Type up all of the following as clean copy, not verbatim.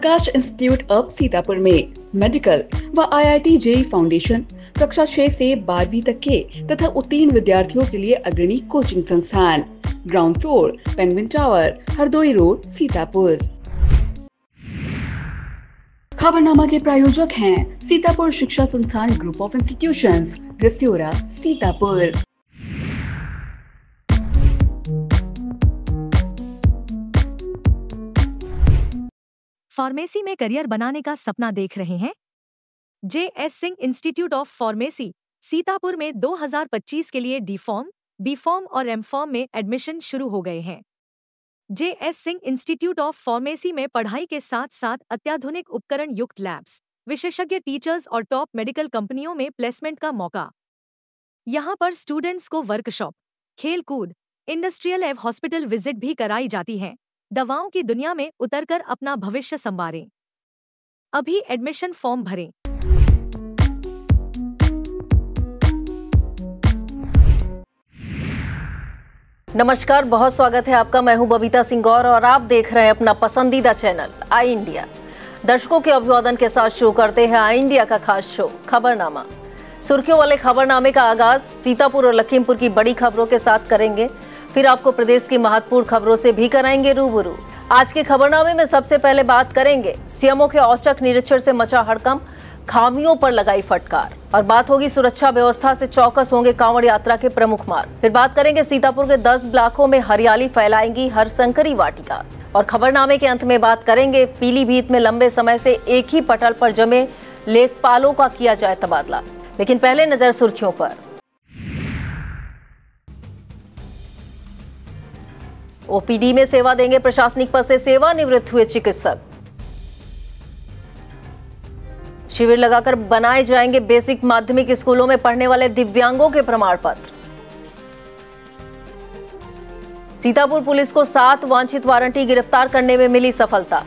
Prakash institute of Sitapur में medical व IIT JEE foundation कक्षा 6 से 12वीं तक के तथा उत्तीर्ण विद्यार्थियों के लिए अग्रणी कोचिंग संस्थान। Ground floor, penguin tower, Hardoi road, Sitapur. Khabarnama के प्रायोजक हैं सीतापुर शिक्षा संस्थान group of institutions, Gasyora, Sitapur. Pharmacy में करियर बनाने का सपना देख रहे हैं? JS Singh institute of pharmacy Sitapur में 2025 के लिए D फॉर्म, B फॉर्म और M फॉर्म में एडमिशन शुरू हो गए हैं। JS Singh institute of pharmacy में पढ़ाई के साथ साथ अत्याधुनिक उपकरण युक्त लैब्स, विशेषज्ञ टीचर्स और टॉप मेडिकल कंपनियों में प्लेसमेंट का मौका। यहाँ पर स्टूडेंट्स को वर्कशॉप, खेल-कूद, इंडस्ट्रियल एवं हॉस्पिटल विजिट भी कराई जाती हैं। दवाओं की दुनिया में उतरकर अपना भविष्य संवारें। अभी एडमिशन फॉर्म भरें। नमस्कार, बहुत स्वागत है आपका। मैं हूं बबीता सिंह गौर और आप देख रहे हैं अपना पसंदीदा चैनल आई इंडिया। दर्शकों के अभिवादन के साथ शुरू करते हैं आई इंडिया का खास शो खबरनामा। सुर्खियों वाले खबरनामे का आगाज सीतापुर और लखीमपुर की बड़ी खबरों के साथ करेंगे, फिर आपको प्रदेश की महत्वपूर्ण खबरों से भी कराएंगे रूबरू। आज के खबरनामे में सबसे पहले बात करेंगे सीएमओ के औचक निरीक्षण से मचा हड़कंप, खामियों पर लगाई फटकार। और बात होगी सुरक्षा व्यवस्था से चौकस होंगे कांवड़ यात्रा के प्रमुख मार्ग। फिर बात करेंगे सीतापुर के 10 ब्लॉकों में हरियाली फैलाएंगी हरशंकरी वाटिका। और खबरनामे के अंत में बात करेंगे पीलीभीत में लंबे समय से एक ही पटल पर जमे लेखपालों का किया जाए तबादला। लेकिन पहले नजर सुर्खियों पर। ओपीडी में सेवा देंगे प्रशासनिक पद से सेवानिवृत्त हुए चिकित्सक। शिविर लगाकर बनाए जाएंगे बेसिक माध्यमिक स्कूलों में पढ़ने वाले दिव्यांगों के प्रमाण पत्र। सीतापुर पुलिस को 7 वांछित वारंटी गिरफ्तार करने में मिली सफलता।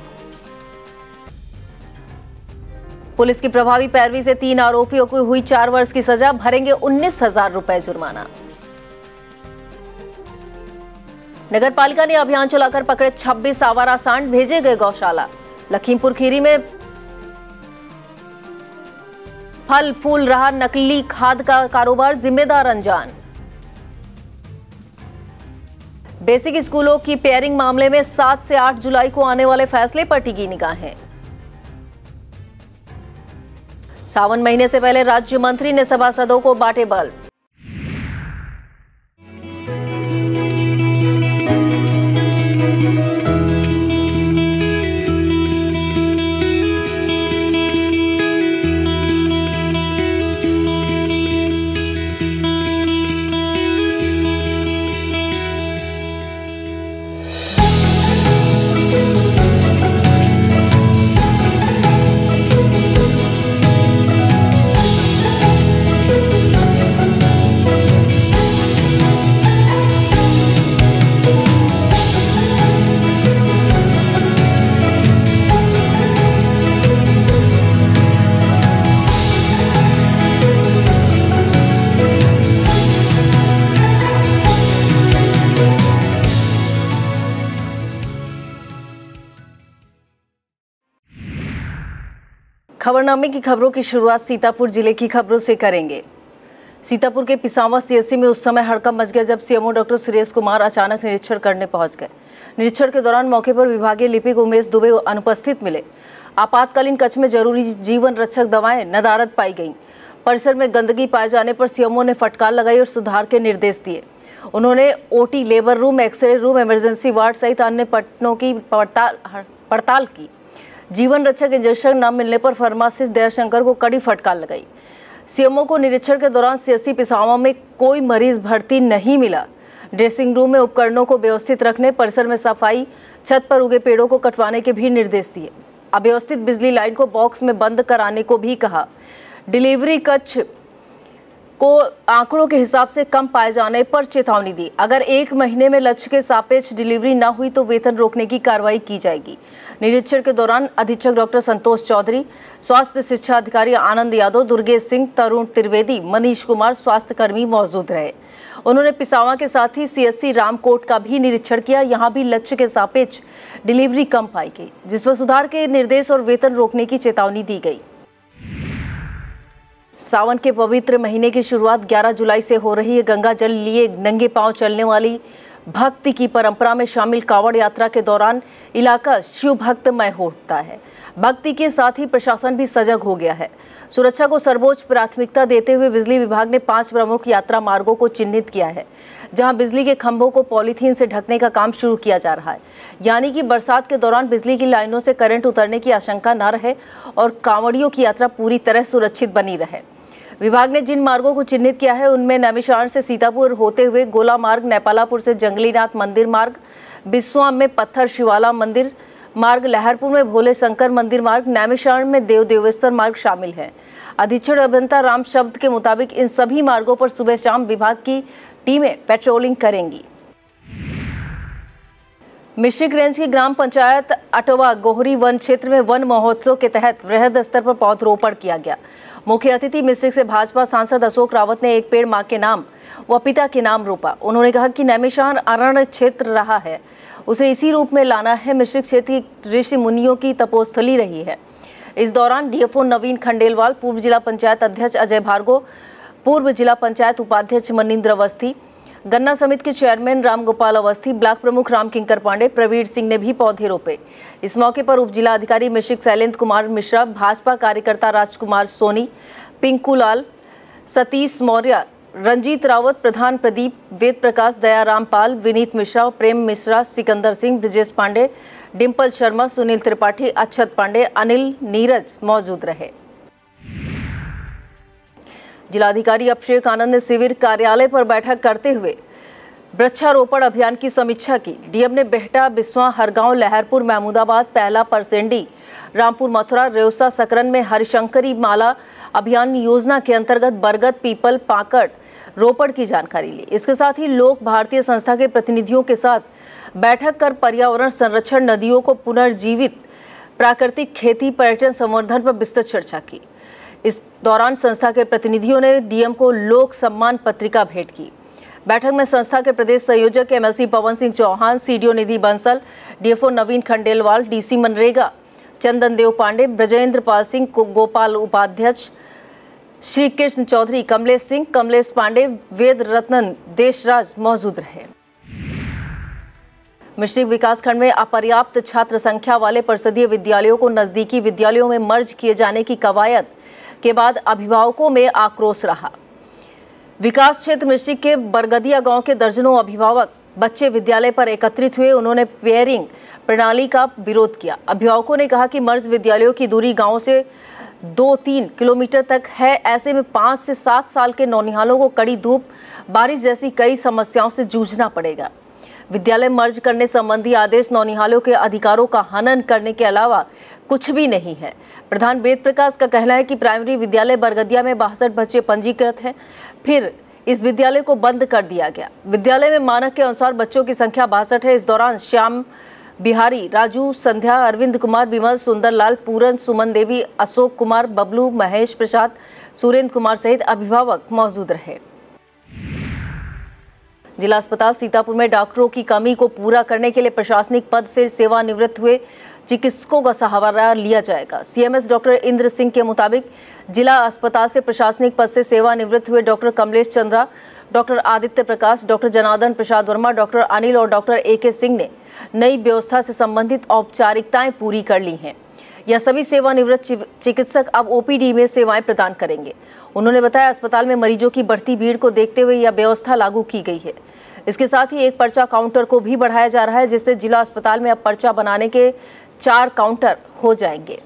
पुलिस की प्रभावी पैरवी से 3 आरोपियों को हुई 4 वर्ष की सजा, भरेंगे 19,000 रुपए जुर्माना। नगर पालिका ने अभियान चलाकर पकड़े 26 आवारा सांड, भेजे गए गौशाला। लखीमपुर खीरी में फल फूल रहा नकली खाद का कारोबार, जिम्मेदार अनजान। बेसिक स्कूलों की पेयरिंग मामले में 7 से 8 जुलाई को आने वाले फैसले पर टिकी निगाहें। सावन महीने से पहले राज्य मंत्री ने सभासदों को बांटे बल्ब। खबरनामे की खबरों की शुरुआत सीतापुर जिले की खबरों से करेंगे। सीतापुर के पिसावा CSC में उस समय हड़कंप मच गया जब सीएमओ डॉक्टर सुरेश कुमार अचानक निरीक्षण करने पहुंच गए। निरीक्षण के दौरान मौके पर विभागीय लिपिक उमेश दुबे अनुपस्थित मिले। आपातकालीन कक्ष में जरूरी जीवन रक्षक दवाएं नदारद पाई गईं। परिसर में गंदगी पाए जाने पर सीएमओ ने फटकार लगाई और सुधार के निर्देश दिए। उन्होंने OT, labour room, x-ray room, emergency ward सहित अन्य पट्टों की पड़ताल की। जीवन रक्षक इंजेक्शन न मिलने पर फार्मासिस्ट दयाशंकर को कड़ी फटकार लगाई। सीएमओ को निरीक्षण के दौरान CSC पिसावा में कोई मरीज भर्ती नहीं मिला। ड्रेसिंग रूम में उपकरणों को व्यवस्थित रखने, परिसर में सफाई, छत पर उगे पेड़ों को कटवाने के भी निर्देश दिए। अव्यवस्थित बिजली लाइन को बॉक्स में बंद कराने को भी कहा। डिलीवरी कक्ष को आंकड़ों के हिसाब से कम पाए जाने पर चेतावनी दी। अगर 1 महीने में लक्ष्य के सापेक्ष डिलीवरी न हुई तो वेतन रोकने की कार्रवाई की जाएगी। निरीक्षण के दौरान अधीक्षक डॉक्टर संतोष चौधरी, स्वास्थ्य शिक्षा अधिकारी आनंद यादव, दुर्गेश सिंह, तरुण त्रिवेदी, मनीष कुमार स्वास्थ्य कर्मी मौजूद रहे। उन्होंने पिसावा के साथ ही CSC रामकोट का भी निरीक्षण किया। यहाँ भी लक्ष्य के सापेक्ष डिलीवरी कम पाई गई, जिसमें सुधार के निर्देश और वेतन रोकने की चेतावनी दी गई। सावन के पवित्र महीने की शुरुआत 11 जुलाई से हो रही है। गंगा जल लिए नंगे पांव चलने वाली भक्ति की परंपरा में शामिल कांवड़ यात्रा के दौरान इलाका शिव भक्तमय होता है। भक्ति के साथ ही प्रशासन भी सजग हो गया है। सुरक्षा को सर्वोच्च प्राथमिकता देते हुए बिजली विभाग ने 5 प्रमुख यात्रा मार्गों को चिन्हित किया है, जहां बिजली के खंभों को पॉलीथीन से ढकने का काम शुरू किया जा रहा है, यानी कि बरसात के दौरान बिजली की लाइनों से करंट उतरने की आशंका न रहे और कांवड़ियों की यात्रा पूरी तरह सुरक्षित बनी रहे। विभाग ने जिन मार्गों को चिन्हित किया है उनमें नैमिषारण्य से सीतापुर होते हुए गोला मार्ग, नेपालापुर से जंगलीनाथ मंदिर मार्ग, बिस्वा में पत्थर शिवाला मंदिर मार्ग, लहरपुर में भोले शंकर मंदिर मार्ग, नैमिषारण्य में देव देवेश्वर मार्ग शामिल है। अधीक्षक अभियंता राम शब्द के मुताबिक इन सभी मार्गों पर सुबह शाम विभाग की टीमें पेट्रोलिंग करेंगी। मिश्रिक रेंज की ग्राम पंचायत अटवा गोहरी वन क्षेत्र में वन महोत्सव के तहत वृहद स्तर पर पौधरोपण किया गया। मुख्य अतिथि मिश्रिक से भाजपा सांसद अशोक रावत ने एक पेड़ मां के नाम व पिता के नाम रोपा। उन्होंने कहा कि नैमिषारण्य अरण्य क्षेत्र रहा है, उसे इसी रूप में लाना है। मिश्रिक क्षेत्र की ऋषि मुनियों की तपोस्थली रही है। इस दौरान DFO नवीन खंडेलवाल, पूर्व जिला पंचायत अध्यक्ष अजय भार्गव, पूर्व जिला पंचायत उपाध्यक्ष मनिंद्र अवस्थी, गन्ना समिति के चेयरमैन रामगोपाल अवस्थी, ब्लॉक प्रमुख राम किंकर पांडे, प्रवीण सिंह ने भी पौधे रोपे। इस मौके पर उप जिला अधिकारी मिश्रिक शैलेंद्र कुमार मिश्रा, भाजपा कार्यकर्ता राजकुमार सोनी, पिंकू लाल, सतीश मौर्य, रंजीत रावत, प्रधान प्रदीप, वेद प्रकाश, दयाराम पाल, विनीत मिश्रा, प्रेम मिश्रा, सिकंदर सिंह, ब्रजेश पांडे, डिम्पल शर्मा, सुनील त्रिपाठी, अक्षत पांडे, अनिल, नीरज मौजूद रहे। जिलाधिकारी अभिषेक आनंद ने शिविर कार्यालय पर बैठक करते हुए वृक्षारोपण अभियान की समीक्षा की। डीएम ने बेहटा, बिस्वा, हरगांव, लहरपुर, महमूदाबाद, पहला, परसेंडी, रामपुर, मथुरा, रेउसा, सकरन में हरिशंकरी माला अभियान योजना के अंतर्गत बरगद, पीपल, पाकड़ रोपण की जानकारी ली। इसके साथ ही लोक भारतीय संस्था के प्रतिनिधियों के साथ बैठक कर पर्यावरण संरक्षण, नदियों को पुनर्जीवित, प्राकृतिक खेती, पर्यटन संवर्धन पर विस्तृत चर्चा की। इस दौरान संस्था के प्रतिनिधियों ने डीएम को लोक सम्मान पत्रिका भेंट की। बैठक में संस्था के प्रदेश संयोजक MLC पवन सिंह चौहान, CDO निधि बंसल, DFO नवीन खंडेलवाल, DC मनरेगा चंदन देव पांडे, ब्रजेंद्र पाल सिंह, गोपाल उपाध्यक्ष, श्री कृष्ण चौधरी, कमलेश पांडे, वेद रत्नन देशराज मौजूद रहे। मिश्रिक विकासखंड में अपर्याप्त छात्र संख्या वाले परिषदीय विद्यालयों को नजदीकी विद्यालयों में मर्ज किए जाने की कवायद के बाद अभिभावकों में आक्रोश रहा। विकास क्षेत्र मिश्रिक के बरगदिया गांव के दर्जनों अभिभावक बच्चे विद्यालय पर एकत्रित हुए। उन्होंने पेयरिंग प्रणाली का विरोध किया। अभिभावकों ने कहा कि मर्ज विद्यालयों की दूरी गांव से 2-3 किलोमीटर तक है। ऐसे में 5 से 7 साल के नौनिहालों को कड़ी धूप, बारिश जैसी कई समस्याओं से जूझना पड़ेगा। विद्यालय मर्ज करने संबंधी आदेश नौनिहालों के अधिकारों का हनन करने के अलावा कुछ भी नहीं है। प्रधान वेद प्रकाश का कहना है कि प्राइमरी विद्यालय बरगदिया में 62 बच्चे पंजीकृत हैं, फिर इस विद्यालय को बंद कर दिया गया। विद्यालय में मानक के अनुसार बच्चों की संख्या 62 है। इस दौरान श्याम बिहारी, राजू, संध्या, अरविंद कुमार, विमल, सुंदरलाल, पूरन, सुमन देवी, अशोक कुमार, बबलू, महेश प्रसाद, सुरेंद्र कुमार सहित अभिभावक मौजूद रहे। जिला अस्पताल सीतापुर में डॉक्टरों की कमी को पूरा करने के लिए प्रशासनिक पद से सेवानिवृत्त हुए चिकित्सकों का सहारा लिया जाएगा। CMS डॉक्टर इंद्र सिंह के मुताबिक जिला अस्पताल से प्रशासनिक पद से सेवानिवृत्त हुए डॉक्टर कमलेश चंद्रा, डॉक्टर आदित्य प्रकाश, डॉक्टर जनार्दन प्रसाद वर्मा, डॉक्टर अनिल और डॉक्टर AK सिंह ने नई व्यवस्था से संबंधित औपचारिकताएं पूरी कर ली हैं। यह सभी सेवानिवृत्त चिकित्सक अब OPD में सेवाएं प्रदान करेंगे। उन्होंने बताया, अस्पताल में मरीजों की बढ़ती भीड़ को देखते हुए यह व्यवस्था लागू की गई है। इसके साथ ही एक पर्चा काउंटर को भी बढ़ाया जा रहा है, जिससे जिला अस्पताल में अब पर्चा बनाने के 4 काउंटर हो जाएंगे।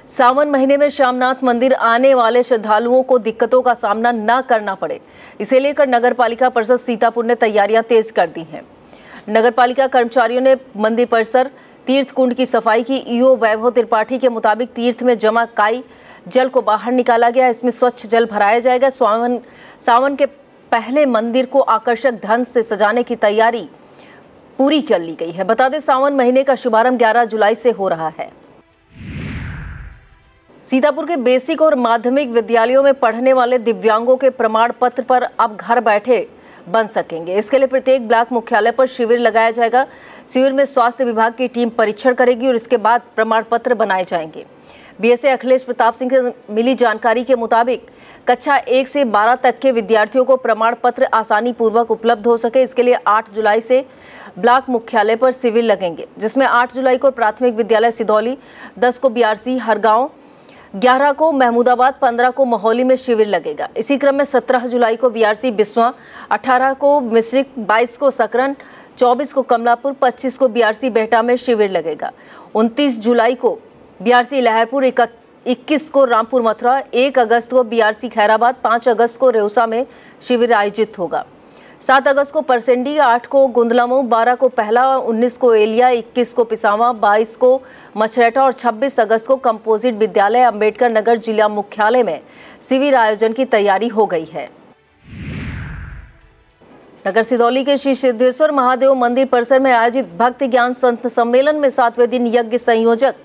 सावन महीने में श्यामनाथ मंदिर आने वाले श्रद्धालुओं को दिक्कतों का सामना न करना पड़े, इसे लेकर नगर पालिका परिषद सीतापुर ने तैयारियां तेज कर दी हैं। नगर पालिका कर्मचारियों ने मंदिर परिसर, तीर्थ कुंड की सफाई की। EO वैभव त्रिपाठी के मुताबिक तीर्थ में जमा काई जल को बाहर निकाला गया। इसमें स्वच्छ जल भराया जाएगा। सावन के पहले मंदिर को आकर्षक ढंग से सजाने की तैयारी पूरी कर ली गई है। बता दें, सावन महीने का शुभारंभ 11 जुलाई से हो रहा है। सीतापुर के बेसिक और माध्यमिक विद्यालयों में पढ़ने वाले दिव्यांगों के प्रमाण पत्र पर अब घर बैठे बन सकेंगे। इसके लिए प्रत्येक ब्लॉक मुख्यालय पर शिविर लगाया जाएगा। शिविर में स्वास्थ्य विभाग की टीम परीक्षण करेगी और इसके बाद प्रमाण पत्र बनाए जाएंगे। बीएसए अखिलेश प्रताप सिंह से मिली जानकारी के मुताबिक कक्षा 1 से 12 तक के विद्यार्थियों को प्रमाण पत्र आसानी पूर्वक उपलब्ध हो सके, इसके लिए 8 जुलाई से ब्लॉक मुख्यालय पर शिविर लगेंगे, जिसमें 8 जुलाई को प्राथमिक विद्यालय सिधौली, 10 को बीआरसी हरगांव, 11 को महमूदाबाद, 15 को मोहाली में शिविर लगेगा। इसी क्रम में 17 जुलाई को बीआरसी बिस्वा, 18 को मिश्रिक, 22 को सकरन, 24 को कमलापुर, 25 को बीआरसी बेहटा में शिविर लगेगा। 29 जुलाई को बीआरसी लहरपुर, 21 को रामपुर मथुरा, 1 अगस्त को बीआरसी खैराबाद, 5 अगस्त को रेउसा में शिविर आयोजित होगा। 7 अगस्त को परसेंडी, 8 को गुंदलामऊ, 12 को पहला, 19 को एलिया, 21 को पिसावा, 22 को मछरेटा और 26 अगस्त को कंपोजिट विद्यालय अंबेडकर नगर जिला मुख्यालय में शिविर आयोजन की तैयारी हो गई है। नगर सिधौली के श्री सिद्धेश्वर महादेव मंदिर परिसर में आयोजित भक्त ज्ञान संत सम्मेलन में 7वें दिन यज्ञ संयोजक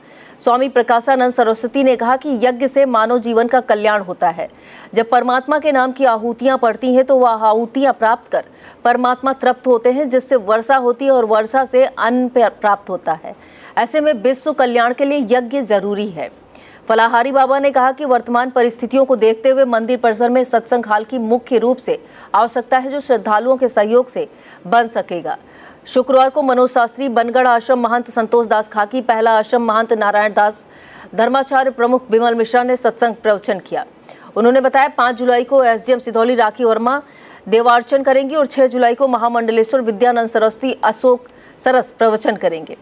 स्वामी प्रकाशानंद सरस्वती ने कहा कि यज्ञ से मानव जीवन का कल्याण होता है। जब परमात्मा के नाम की आहुतियां पड़ती हैं तो वह आहुतियां प्राप्त कर परमात्मा तृप्त होते हैं, जिससे वर्षा होती है और वर्षा से अन्न प्राप्त होता है। ऐसे में विश्व कल्याण के लिए यज्ञ जरूरी है। फलाहारी बाबा ने कहा कि वर्तमान परिस्थितियों को देखते हुए मंदिर परिसर में सत्संग हाल की मुख्य रूप से आवश्यकता है, जो श्रद्धालुओं के सहयोग से बन सकेगा। शुक्रवार को मनोज शास्त्री, बनगढ़ आश्रम महंत संतोष दास खाकी, पहला आश्रम महंत नारायण दास, धर्माचार्य प्रमुख बिमल मिश्रा ने सत्संग प्रवचन किया। उन्होंने बताया 5 जुलाई को एसडीएम सिधौली राखी वर्मा देवार्चन करेंगी और 6 जुलाई को महामंडलेश्वर विद्यानंद सरस्वती अशोक सरस प्रवचन करेंगे।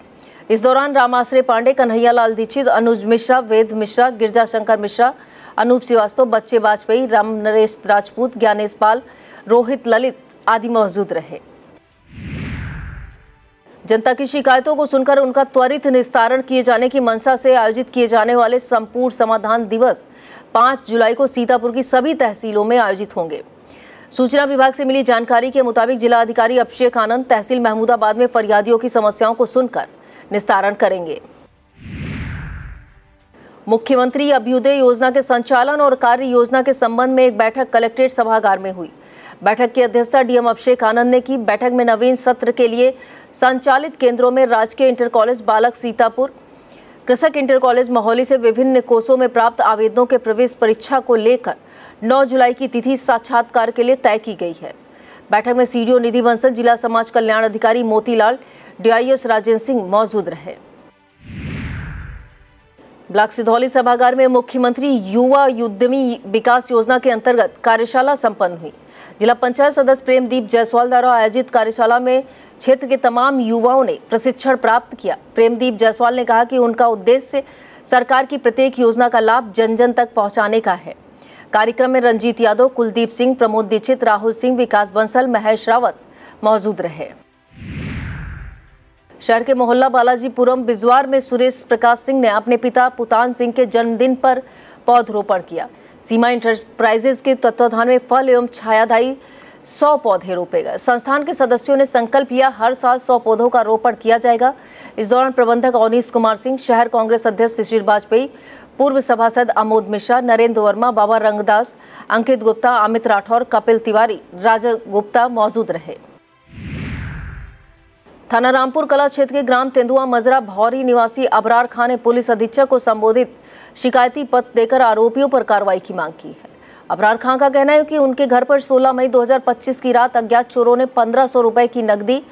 इस दौरान रामाश्रय पांडे, कन्हैयालाल दीक्षित, अनुज मिश्रा, वेद मिश्रा, गिरजा शंकर मिश्रा, अनूप श्रीवास्तव, बच्चे वाजपेयी, राम नरेश राजपूत, ज्ञानेश पाल, रोहित ललित आदि मौजूद रहे। जनता की शिकायतों को सुनकर उनका त्वरित निस्तारण किए जाने की मंशा से आयोजित किए जाने वाले संपूर्ण समाधान दिवस 5 जुलाई को सीतापुर की सभी तहसीलों में आयोजित होंगे। सूचना विभाग से मिली जानकारी के मुताबिक जिला अधिकारी अभिषेक आनंद तहसील महमूदाबाद में फरियादियों की समस्याओं को सुनकर निस्तारण करेंगे। मुख्यमंत्री अभ्युदय योजना के संचालन और कार्य योजना के संबंध में एक बैठक कलेक्ट्रेट सभागार में हुई। बैठक की अध्यक्षता डीएम अभिषेक आनंद ने की। बैठक में नवीन सत्र के लिए संचालित केंद्रों में राजकीय इंटर कॉलेज बालक सीतापुर, कृषक इंटर कॉलेज मोहाली से विभिन्न कोर्सों में प्राप्त आवेदनों के प्रवेश परीक्षा को लेकर 9 जुलाई की तिथि साक्षात्कार के लिए तय की गई है। बैठक में सीडीओ निधि बंसल, जिला समाज कल्याण अधिकारी मोतीलाल, डीआईएस राजेंद्र सिंह मौजूद रहे। ब्लॉक सिधौली सभागार में मुख्यमंत्री युवा उद्यमी विकास योजना के अंतर्गत कार्यशाला संपन्न हुई। जिला पंचायत सदस्य प्रेमदीप जायसवाल द्वारा आयोजित कार्यशाला में क्षेत्र के तमाम युवाओं ने प्रशिक्षण प्राप्त किया। प्रेमदीप जायसवाल ने कहा कि उनका उद्देश्य सरकार की प्रत्येक योजना का लाभ जन जन तक पहुंचाने का है। कार्यक्रम में रंजीत यादव, कुलदीप सिंह, प्रमोद दीक्षित, राहुल सिंह, विकास बंसल, महेश रावत मौजूद रहे। शहर के मोहल्ला बालाजीपुरम बिजवार में सुरेश प्रकाश सिंह ने अपने पिता पुतान सिंह के जन्मदिन पर पौधरोपण किया। सीमा इंटरप्राइजेज के तत्वाधान में फल एवं छायादायी 100 पौधे रोपे गए। संस्थान के सदस्यों ने संकल्प लिया, हर साल 100 पौधों का रोपण किया जाएगा। इस दौरान प्रबंधक अवनीश कुमार सिंह, शहर कांग्रेस अध्यक्ष शिशिर वाजपेयी, पूर्व सभासद अमोद मिश्रा, नरेंद्र वर्मा, बाबा रंगदास, अंकित गुप्ता, अमित राठौर, कपिल तिवारी, राजा गुप्ता मौजूद रहे। थाना रामपुर कला क्षेत्र के ग्राम तेंदुआ मजरा भौरी निवासी अबरार खान ने पुलिस अधीक्षक को संबोधित शिकायती पत्र देकर आरोपियों पर कार्रवाई की मांग की है। अबरार खान का कहना है कि उनके घर पर 16 मई 2025 की रात अज्ञात चोरों ने 1500 रुपए की नकदी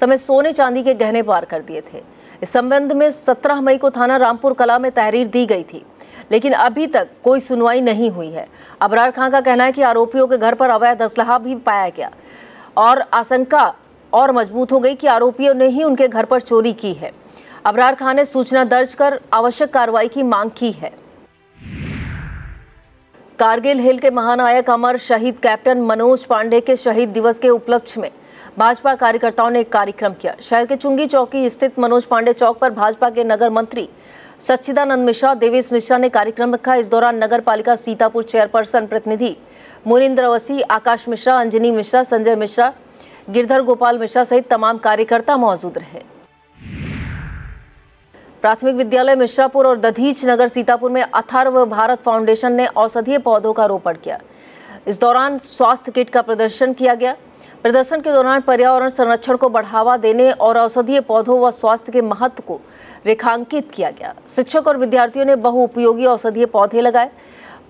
समेत सोने चांदी के गहने पार कर दिए थे। इस संबंध में 17 मई को थाना रामपुर कला में तहरीर दी गई थी, लेकिन अभी तक कोई सुनवाई नहीं हुई है। अबरार खान का कहना है कि आरोपियों के घर पर अवैध असलहा भी पाया गया और आशंका और मजबूत हो गई कि आरोपियों ने ही उनके घर पर चोरी की है। अबरार खान ने सूचना दर्ज कर आवश्यक कार्रवाई की मांग की है। कारगिल हिल के महानायक अमर शहीद कैप्टन मनोज पांडे के शहीद दिवस के उपलक्ष्य में भाजपा कार्यकर्ताओं ने एक कार्यक्रम किया। शहर के चुंगी चौकी स्थित मनोज पांडे चौक पर भाजपा के नगर मंत्री सच्चिदानंद मिश्रा, देवेश मिश्रा ने कार्यक्रम रखा। इस दौरान नगर पालिका सीतापुर चेयरपर्सन प्रतिनिधि मुनिंद्र अवस्थी, आकाश मिश्रा, अंजनी मिश्रा, संजय मिश्रा, गिरधर गोपाल मिश्रा सहित तमाम कार्यकर्ता मौजूद रहे। प्राथमिक विद्यालय मिश्रापुर और दधीच नगर सीतापुर में अथर्व भारत फाउंडेशन ने औषधीय पौधों का रोपण किया। इस दौरान स्वास्थ्य किट का प्रदर्शन किया गया। प्रदर्शन के दौरान पर्यावरण संरक्षण को बढ़ावा देने और औषधीय पौधों व स्वास्थ्य के महत्व को रेखांकित किया गया। शिक्षक और विद्यार्थियों ने बहुउपयोगी औषधीय पौधे लगाए।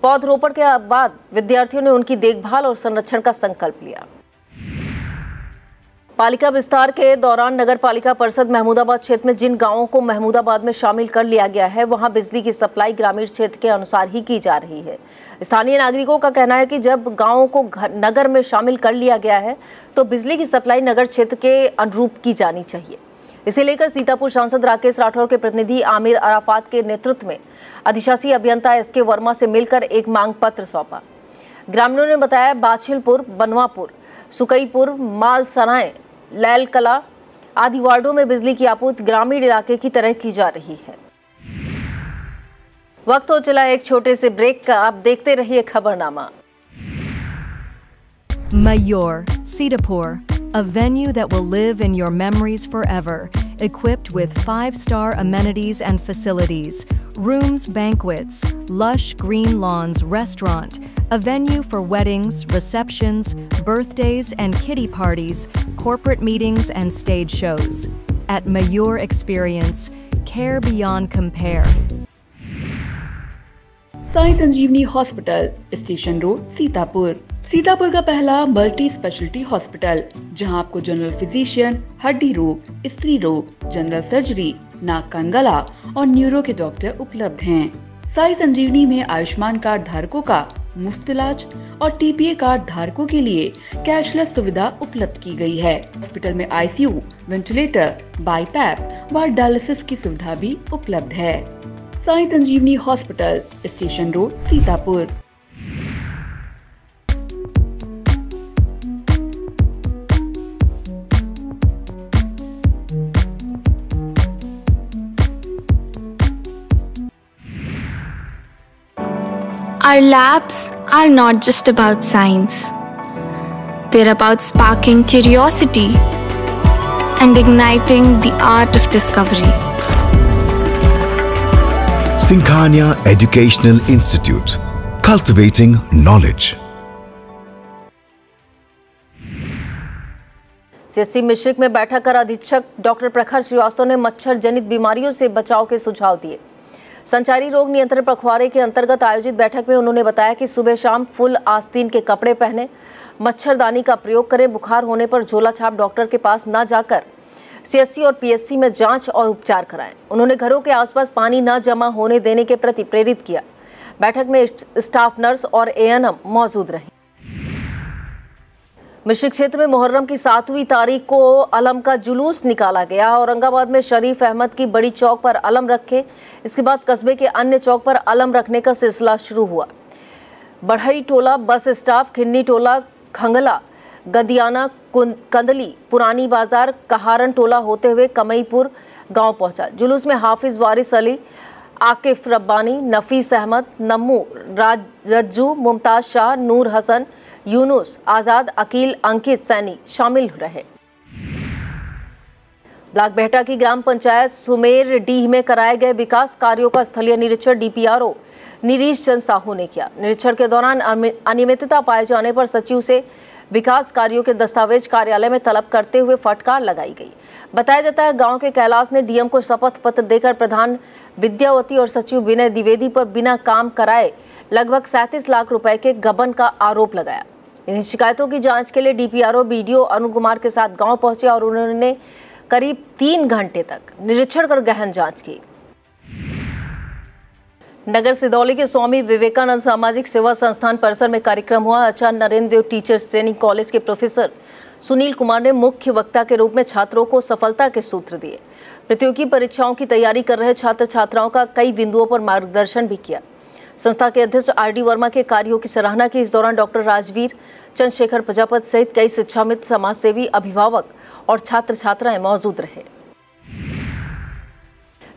पौधरोपण के बाद विद्यार्थियों ने उनकी देखभाल और संरक्षण का संकल्प लिया। पालिका विस्तार के दौरान नगर पालिका परिषद महमूदाबाद क्षेत्र में जिन गांवों को महमूदाबाद में शामिल कर लिया गया है, वहां बिजली की सप्लाई ग्रामीण क्षेत्र के अनुसार ही की जा रही है। स्थानीय नागरिकों का कहना है कि जब गांवों को नगर में शामिल कर लिया गया है तो बिजली की सप्लाई नगर क्षेत्र के अनुरूप की जानी चाहिए। इसे लेकर सीतापुर सांसद राकेश राठौर के प्रतिनिधि आमिर अराफात के नेतृत्व में अधिशासी अभियंता एसके वर्मा से मिलकर एक मांग पत्र सौंपा। ग्रामीणों ने बताया बाछिलपुर, बनवापुर, सुकईपुर, मालसराय, लैल कला आदि वार्डों में बिजली की आपूर्ति ग्रामीण इलाके की तरह की जा रही है। वक्त हो चला एक छोटे से ब्रेक का, आप देखते रहिए खबरनामा। Mayur, Sitapur, a venue that will live in your memories forever, equipped with 5-star amenities and facilities, rooms, banquets, lush green lawns, restaurant, a venue for weddings, receptions, birthdays and kiddie parties, corporate meetings and stage shows. At Mayur Experience, care beyond compare. Sai Sanjeevani hospital, station road, Sitapur. Sitapur का पहला multi speciality hospital, जहां आपको general physician, हड्डी रोग, स्त्री रोग, general surgery, नाक कान गला और न्यूरो के डॉक्टर उपलब्ध हैं। साई संजीवनी में आयुष्मान कार्ड धारकों का मुफ्त इलाज और टीपीए कार्ड धारकों के लिए कैशलेस सुविधा उपलब्ध की गई है। हॉस्पिटल में आईसीयू, वेंटिलेटर, बाईपैप व डायलिसिस की सुविधा भी उपलब्ध है। Sai Sanjeevani hospital, station road, Sitapur. Our labs are not just about science. They're about sparking curiosity and igniting the art of discovery. Sinkhania Educational Institute, cultivating knowledge. CSC Misrikh में बैठक कर अधीक्षक डॉक्टर प्रखर श्रीवास्तव ने मच्छर जनित बीमारियों से बचाव के सुझाव दिए। संचारी रोग नियंत्रण पखवाड़े के अंतर्गत आयोजित बैठक में उन्होंने बताया कि सुबह शाम फुल आस्तीन के कपड़े पहने, मच्छरदानी का प्रयोग करें, बुखार होने पर झोला छाप डॉक्टर के पास न जाकर सीएससी और पीएससी में जांच और उपचार कराएं। उन्होंने घरों के आसपास पानी न जमा होने देने के प्रति प्रेरित किया। बैठक में स्टाफ नर्स और एएनएम मौजूद रहे। मिश्रिक क्षेत्र में मुहर्रम की 7वीं तारीख को अलम का जुलूस निकाला गया। औरंगाबाद में शरीफ अहमद की बड़ी चौक पर अलम रखे, इसके बाद कस्बे के अन्य चौक पर अलम रखने का सिलसिला शुरू हुआ। बढ़ई टोला बस स्टाफ, खिन्नी टोला, खंगला, गदियाना, कंदली, पुरानी बाजार, कहारन टोला होते हुए कमईपुर गांव पहुंचा। जुलूस में हाफिज वारिस अली, आकिफ रब्बानी, नफीस अहमद, नम्मू, रज्जू, मुमताज शाह, नूर हसन, यूनुस, आजाद, अकील, अंकित सैनी शामिल रहे। ब्लॉक बेहटा की ग्राम पंचायत सुमेर डीह में कराए गए विकास कार्यों का स्थलीय निरीक्षण डीपीआरओ निरीश चंद साहू ने किया। निरीक्षण के दौरान अनियमितता पाए जाने पर सचिव से विकास कार्यों के दस्तावेज कार्यालय में तलब करते हुए फटकार लगाई गई। बताया जाता है गांव के कैलाश ने डीएम को शपथ पत्र देकर प्रधान विद्यावती और सचिव विनय द्विवेदी पर बिना काम कराए लगभग 37 लाख रुपए के गबन का आरोप लगाया। इन शिकायतों की जांच के लिए डीपीआरओ बीडीओ अरुण कुमार के साथ गांव पहुंचे और उन्होंने करीब 3 घंटे तक निरीक्षण कर गहन जांच की। नगर सिदौली के स्वामी विवेकानंद सामाजिक सेवा संस्थान परिसर में कार्यक्रम हुआ। आचार्य नरेंद्र देव टीचर्स ट्रेनिंग कॉलेज के प्रोफेसर सुनील कुमार ने मुख्य वक्ता के रूप में छात्रों को सफलता के सूत्र दिए। प्रतियोगी परीक्षाओं की तैयारी कर रहे छात्र छात्राओं का कई बिंदुओं पर मार्गदर्शन भी किया। संस्था के अध्यक्ष आरडी वर्मा के कार्यों की सराहना की। इस दौरान डॉक्टर राजवीर, चंद्रशेखर प्रजापति सहित कई शिक्षामित्र, समाजसेवी, अभिभावक और छात्र छात्राएं मौजूद रहे।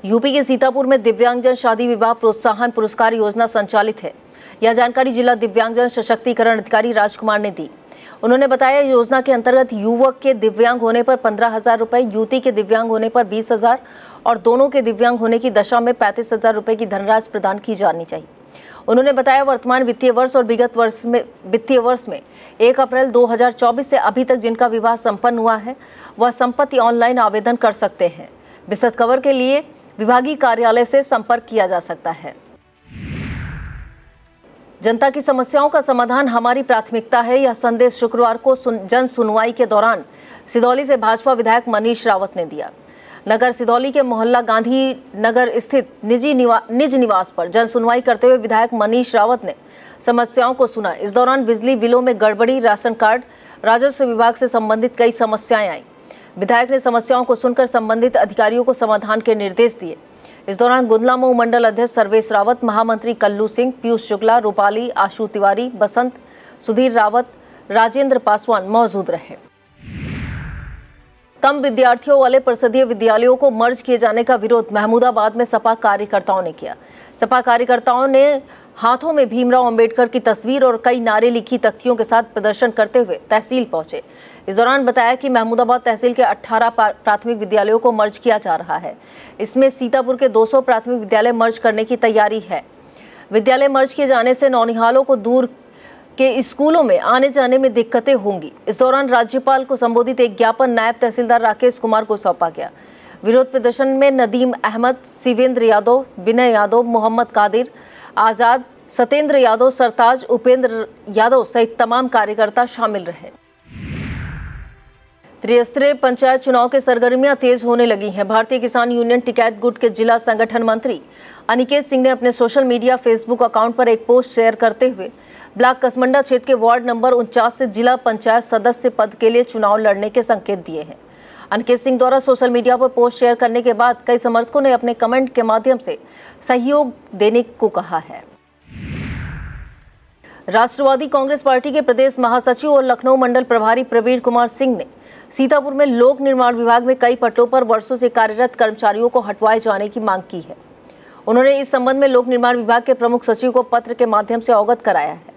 यूपी के सीतापुर में दिव्यांगजन शादी विवाह प्रोत्साहन पुरस्कार योजना संचालित है। यह जानकारी जिला दिव्यांगजन सशक्तिकरण अधिकारी राजकुमार ने दी। उन्होंने बताया, योजना के अंतर्गत युवक के दिव्यांग होने पर 15,000 रुपए, युवती के दिव्यांग होने पर 20,000 और दोनों के दिव्यांग होने की दशा में 35,000 रुपए की धनराशि प्रदान की जानी चाहिए। उन्होंने बताया, वर्तमान वित्तीय वर्ष और विगत वित्तीय वर्ष में 1 अप्रैल 2024 से अभी तक जिनका विवाह संपन्न हुआ है वह संपत्ति ऑनलाइन आवेदन कर सकते हैं। विस्तृत खबर के लिए विभागीय कार्यालय से संपर्क किया जा सकता है। जनता की समस्याओं का समाधान हमारी प्राथमिकता है, यह संदेश शुक्रवार को जन सुनवाई के दौरान सिधौली से भाजपा विधायक मनीष रावत ने दिया। नगर सिधौली के मोहल्ला गांधी नगर स्थित निज निवास पर जन सुनवाई करते हुए विधायक मनीष रावत ने समस्याओं को सुना। इस दौरान बिजली बिलों में गड़बड़ी, राशन कार्ड, राजस्व विभाग से संबंधित कई समस्याएं आई। विधायक ने समस्याओं को सुनकर संबंधित अधिकारियों को समाधान के निर्देश दिए। इस दौरान गुंदला मऊ मंडल अध्यक्ष सर्वेश रावत, महामंत्री कल्लू सिंह, पीयूष शुक्ला, रूपाली, आशु तिवारी, बसंत, सुधीर रावत, राजेंद्र पासवान मौजूद रहे। कम विद्यार्थियों वाले परिषदीय विद्यालयों को मर्ज किए जाने का विरोध महमूदाबाद में सपा कार्यकर्ताओं ने किया। सपा कार्यकर्ताओं ने हाथों में भीमराव अंबेडकर की तस्वीर और कई नारे लिखी तख्तियों के साथ प्रदर्शन करते हुए तहसील पहुंचे। इस दौरान बताया कि महमूदाबाद तहसील के 18 प्राथमिक विद्यालयों को मर्ज किया जा रहा है। इसमें सीतापुर के 200 प्राथमिक विद्यालय मर्ज करने की तैयारी है। विद्यालय मर्ज किए जाने से नौनिहालों को दूर के स्कूलों में आने जाने में दिक्कतें होंगी। इस दौरान राज्यपाल को संबोधित एक ज्ञापन नायब तहसीलदार राकेश कुमार को सौंपा गया। विरोध प्रदर्शन में नदीम अहमद, शिवेंद्र यादव, विनय यादव, मोहम्मद कादिर, आजाद, सतेंद्र यादव, सरताज, उपेंद्र यादव सहित तमाम कार्यकर्ता शामिल रहे। त्रिस्तरीय पंचायत चुनाव के सरगर्मियां तेज होने लगी हैं। भारतीय किसान यूनियन टिकैत गुट के जिला संगठन मंत्री अनिकेत सिंह ने अपने सोशल मीडिया फेसबुक अकाउंट पर एक पोस्ट शेयर करते हुए ब्लॉक कसमंडा क्षेत्र के वार्ड नंबर 49 से जिला पंचायत सदस्य पद के लिए चुनाव लड़ने के संकेत दिए हैं। अनिकेत सिंह द्वारा सोशल मीडिया पर पोस्ट शेयर करने के बाद कई समर्थकों ने अपने कमेंट के माध्यम से सहयोग देने को कहा है। राष्ट्रवादी कांग्रेस पार्टी के प्रदेश महासचिव और लखनऊ मंडल प्रभारी प्रवीण कुमार सिंह ने सीतापुर में लोक निर्माण विभाग में कई पटों पर वर्षों से कार्यरत कर्मचारियों को हटवाए जाने की मांग की है। उन्होंने इस संबंध में लोक निर्माण विभाग के प्रमुख सचिव को पत्र के माध्यम से अवगत कराया है।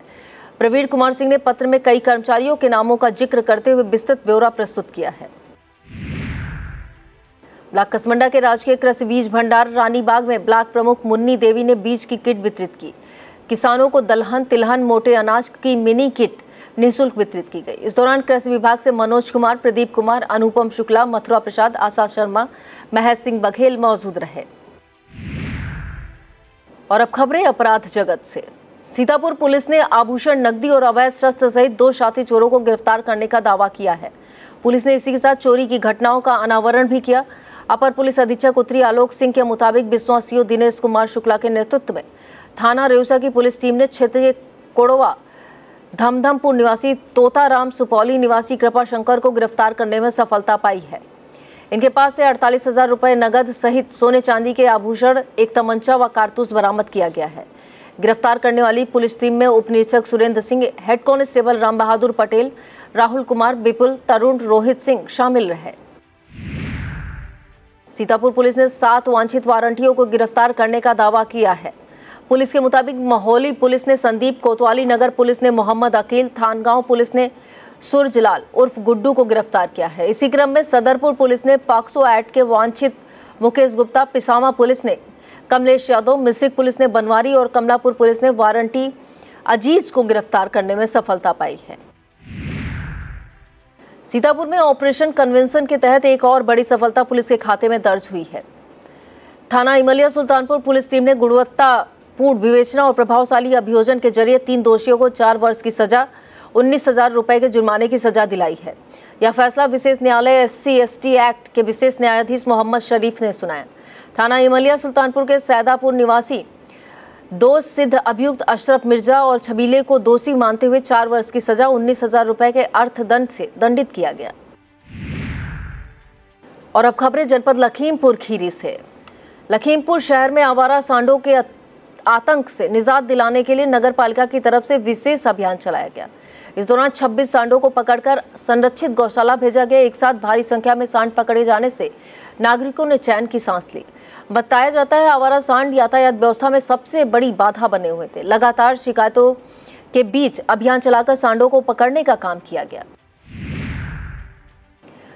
प्रवीण कुमार सिंह ने पत्र में कई कर्मचारियों के नामों का जिक्र करते हुए विस्तृत ब्यौरा प्रस्तुत किया है। ब्लॉक कसमंडा के राजकीय कृषि बीज भंडार रानीबाग में ब्लॉक प्रमुख मुन्नी देवी ने बीज की किट वितरित की। किसानों को दलहन, तिलहन, मोटे अनाज की मिनी किट निःशुल्क वितरित की गई। इस दौरान कृषि विभाग से मनोज कुमार, प्रदीप कुमार, अनुपम शुक्ला, मथुरा प्रसाद, आशा शर्मा, महज सिंह बघेल मौजूद रहे। और अब खबरें अपराध जगत से। सीतापुर पुलिस ने आभूषण, नकदी और अवैध शस्त्र सहित 2 साथी चोरों को गिरफ्तार करने का दावा किया है। पुलिस ने इसी के साथ चोरी की घटनाओं का अनावरण भी किया। अपर पुलिस अधीक्षक उत्तरी आलोक सिंह के मुताबिक बिस्वा सीओ दिनेश कुमार शुक्ला के नेतृत्व में थाना रेउसा की पुलिस टीम ने क्षेत्र के कोड़वा धमधमपुर निवासी तोताराम, सुपौली निवासी कृपा शंकर को गिरफ्तार करने में सफलता पाई है। इनके पास से 48,000 रुपए नगद सहित सोने चांदी के आभूषण, एक तमंचा व कारतूस बरामद किया गया है। गिरफ्तार करने वाली पुलिस टीम में उप निरीक्षक सुरेंद्र सिंह, हेड कांस्टेबल राम बहादुर पटेल, राहुल कुमार, विपुल, तरुण, रोहित सिंह शामिल रहे। सीतापुर पुलिस ने 7 वांछित वारंटियों को गिरफ्तार करने का दावा किया है। पुलिस के मुताबिक मोहौली पुलिस ने संदीप, कोतवाली नगर पुलिस ने मोहम्मद अकील, थानगांव पुलिस ने सुरजलाल उर्फ गुड्डू को गिरफ्तार किया है। इसी क्रम में सदरपुर पुलिस ने पॉक्सो एक्ट के वांछित मुकेश गुप्ता, पिसामा पुलिस ने कमलेश यादव, मिश्रिक पुलिस ने बनवारी और कमलापुर पुलिस ने वारंटी अजीज को गिरफ्तार करने में सफलता पाई है। सीतापुर में ऑपरेशन कन्वेंशन के तहत एक और बड़ी सफलता पुलिस के खाते में दर्ज हुई है। थाना इमलिया सुल्तानपुर पुलिस टीम ने गुणवत्तापूर्ण विवेचना और प्रभावशाली अभियोजन के जरिए 3 दोषियों को 4 वर्ष की सजा, 19,000 रुपए के जुर्माने की सजा दिलाई है। यह फैसला विशेष न्यायालय SC/ST एक्ट के विशेष न्यायाधीश मोहम्मद शरीफ ने सुनाया। थाना इमलिया सुल्तानपुर के सैदापुर निवासी दोष सिद्ध अभियुक्त अशरफ मिर्जा और छबीले को दोषी मानते हुए 4 वर्ष की सजा, 19,000 रुपए के अर्थदंड से दंडित किया गया। और अब खबरें जनपद लखीमपुर खीरी से। लखीमपुर शहर में आवारा सांडों के आतंक से निजात दिलाने के लिए नगर पालिका की तरफ से विशेष अभियान चलाया गया। इस दौरान 26 सांडों को पकड़कर संरक्षित गौशाला भेजा गया। एक साथ भारी संख्या में सांड पकड़े जाने से नागरिकों ने चैन की सांस ली। बताया जाता है आवारा सांड यातायात व्यवस्था में सबसे बड़ी बाधा बने हुए थे। लगातार शिकायतों के बीच अभियान चलाकर सांडों को पकड़ने का काम किया गया।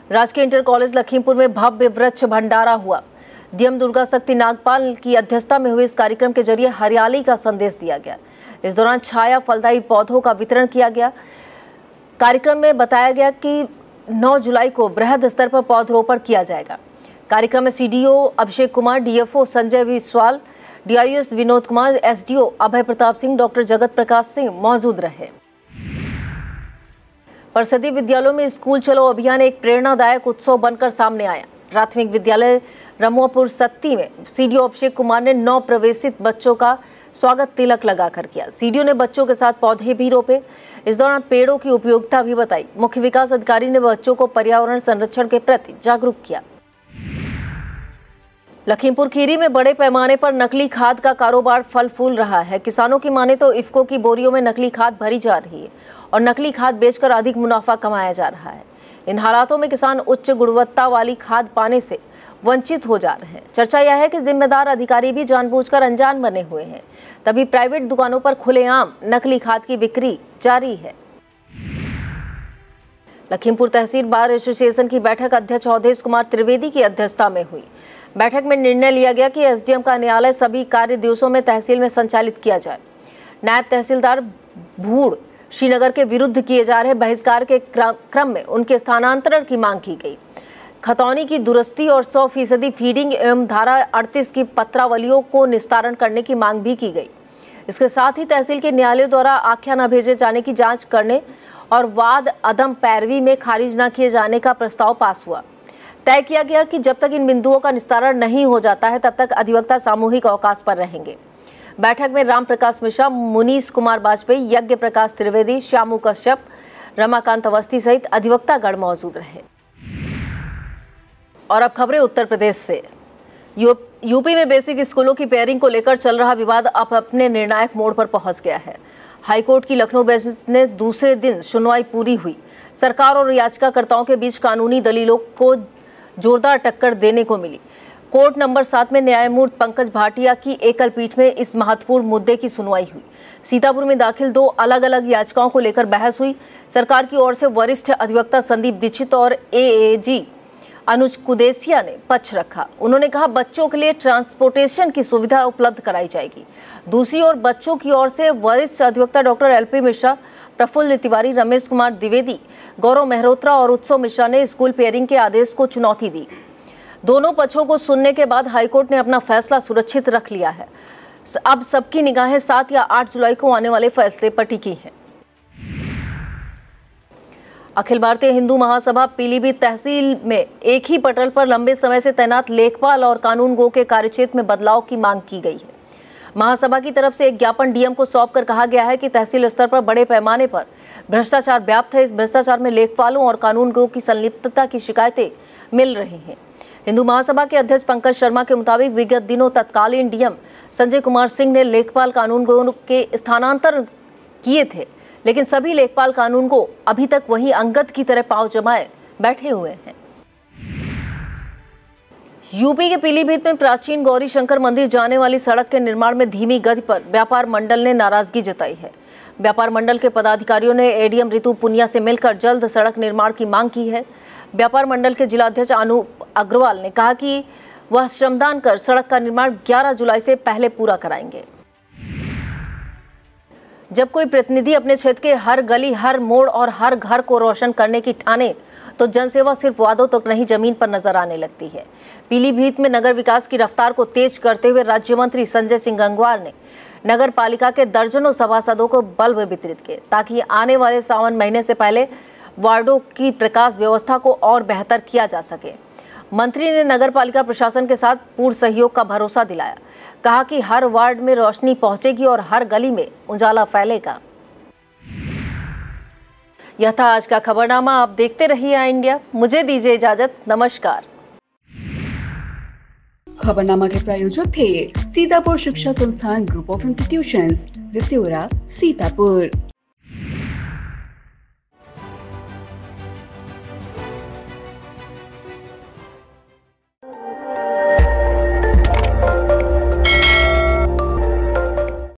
राजकीय इंटर कॉलेज लखीमपुर में भव्य वृक्ष भंडारा हुआ। डीएम दुर्गा शक्ति नागपाल की अध्यक्षता में हुए इस कार्यक्रम के जरिए हरियाली का संदेश दिया गया। इस दौरान छाया फलदायी पौधों का वितरण किया गया। कार्यक्रम में बताया गया कि 9 जुलाई को बृहद स्तर पर पौधरोपण किया जाएगा। कार्यक्रम में CDO Abhishek Kumar, DFO Sanjay Vishwal, DIS Vinod Kumar, SDO Abhay Pratap Singh, doctor Jagat Prakash Singh मौजूद रहे। परिषदीय विद्यालयों में स्कूल चलो अभियान एक प्रेरणादायक उत्सव बनकर सामने आया। प्राथमिक विद्यालय रमुआपुर सत्ती में सीडीओ अभिषेक कुमार ने 9 प्रवेशित बच्चों का स्वागत तिलक लगाकर किया। सीडीओ ने बच्चों के साथ पौधे भी रोपे। इस दौरान पेड़ों की उपयोगिता भी बताई। मुख्य विकास अधिकारी ने बच्चों को पर्यावरण संरक्षण के प्रति जागरूक किया। लखीमपुर खीरी में बड़े पैमाने पर नकली खाद का कारोबार फल फूल रहा है। किसानों की माने तो इफ्को की बोरियों में नकली खाद भरी जा रही है और नकली खाद बेचकर अधिक मुनाफा कमाया जा रहा है। इन हालातों में किसान उच्च गुणवत्ता वाली खाद पाने से वंचित हो जा रहे हैं। चर्चा यह है कि जिम्मेदार अधिकारी भी जानबूझकर अनजान बने हुए हैं, तभी प्राइवेट दुकानों पर खुलेआम नकली खाद की बिक्री जारी है। लखीमपुर तहसील बार एसोसिएशन की बैठक अध्यक्ष अवधेश कुमार त्रिवेदी की अध्यक्षता में हुई। बैठक में निर्णय लिया गया कि एसडीएम का न्यायालय सभी कार्य दिवसों में तहसील में संचालित किया जाए। नायब तहसीलदार भूड़ श्रीनगर के विरुद्ध किए जा रहे बहिष्कार के क्रम में उनके स्थानांतरण की मांग की गई। खतौनी की दुरुस्ती और 100% फीडिंग एवं धारा 38 की पत्रावलियों को निस्तारण करने की मांग भी की गई। इसके साथ ही तहसील के न्यायालय द्वारा आख्या न भेजे जाने की जांच करने और वाद अदम पैरवी में खारिज न किए जाने का प्रस्ताव पास हुआ। तय किया गया कि जब तक इन बिंदुओं का निस्तारण नहीं हो जाता है तब तक अधिवक्ता सामूहिक अवकाश पर रहेंगे। बैठक में राम प्रकाश मिश्रा, मुनीश कुमार वाजपेयी, यज्ञ प्रकाश त्रिवेदी, श्यामू कश्यप, रमाकांत अवस्थी सहित अधिवक्तागण मौजूद रहे। और अब खबरें उत्तर प्रदेश से। यूपी में बेसिक स्कूलों की पेयरिंग को लेकर चल रहा विवाद अब अपने निर्णायक मोड़ पर पहुंच गया है। हाईकोर्ट की लखनऊ बेंच ने दूसरे दिन सुनवाई पूरी हुई। सरकार और याचिकाकर्ताओं के बीच कानूनी दलीलों को जोरदार टक्कर देने को मिली। कोर्ट नंबर 7 में न्यायमूर्ति पंकज भाटिया की एकल पीठ में इस महत्वपूर्ण मुद्दे की सुनवाई हुई। सीतापुर में दाखिल 2 अलग अलग याचिकाओं को लेकर बहस हुई। सरकार की ओर से वरिष्ठ अधिवक्ता संदीप दीक्षित और एएजी अनुज कुदेसिया ने पक्ष रखा। उन्होंने कहा बच्चों के लिए ट्रांसपोर्टेशन की सुविधा उपलब्ध कराई जाएगी। दूसरी ओर बच्चों की ओर से वरिष्ठ अधिवक्ता डॉक्टर एलपी मिश्रा, प्रफुल्ल तिवारी, रमेश कुमार द्विवेदी, गौरव मेहरोत्रा और उत्सव मिश्रा ने स्कूल पेयरिंग के आदेश को चुनौती दी। दोनों पक्षों को सुनने के बाद हाईकोर्ट ने अपना फैसला सुरक्षित रख लिया है। अब सबकी निगाहें 7 या 8 जुलाई को आने वाले फैसले पर टिकी हैं। अखिल भारतीय हिंदू महासभा पीलीभीत तहसील में एक ही पटल पर लंबे समय से तैनात लेखपाल और कानूनगो के कार्यक्षेत्र में बदलाव की मांग की गई है। महासभा की तरफ से एक ज्ञापन डीएम को सौंपकर कहा गया है कि तहसील स्तर पर बड़े पैमाने पर भ्रष्टाचार व्याप्त है। इस भ्रष्टाचार में लेखपालों और कानूनगो की संलिप्तता की शिकायतें मिल रही हैं। हिंदू महासभा के अध्यक्ष पंकज शर्मा के मुताबिक विगत दिनों तत्कालीन डीएम संजय कुमार सिंह ने लेखपाल कानूनगो के स्थानांतरण किए थे, लेकिन सभी लेखपाल कानूनगो अभी तक वहीं अंगद की तरह पांव जमाए बैठे हुए हैं। यूपी के पीलीभीत में प्राचीन गौरी शंकर मंदिर जाने वाली सड़क के निर्माण में धीमी गति पर व्यापार मंडल ने नाराजगी जताई है। व्यापार मंडल के पदाधिकारियों ने एडीएम ऋतु पुनिया से मिलकर जल्द सड़क निर्माण की मांग की है। व्यापार मंडल के जिलाध्यक्ष अनूप अग्रवाल ने कहा कि वह श्रमदान कर सड़क का निर्माण 11 जुलाई से पहले पूरा कराएंगे। जब कोई प्रतिनिधि अपने क्षेत्र के हर गली, हर मोड़ और हर घर को रोशन करने की ठाने तो जनसेवा सिर्फ वादों तक नहीं जमीन पर नजर आने लगती है। पीलीभीत में नगर विकास की रफ्तार को तेज करते हुए राज्य मंत्री संजय सिंह गंगवार ने नगर पालिका के दर्जनों सभासदों को बल्ब वितरित किए ताकि आने वाले सावन महीने से पहले वार्डों की प्रकाश व्यवस्था को और बेहतर किया जा सके। मंत्री ने नगर पालिका प्रशासन के साथ पूर्ण सहयोग का भरोसा दिलाया। कहा कि हर वार्ड में रोशनी पहुंचेगी और हर गली में उजाला फैलेगा। यह था आज का खबरनामा। आप देखते रहिए आई इंडिया। मुझे दीजिए इजाजत। नमस्कार। खबरनामा के प्रायोजक थे सीतापुर शिक्षा संस्थान ग्रुप ऑफ इंस्टीट्यूशंस, रिसियोरा, सीतापुर।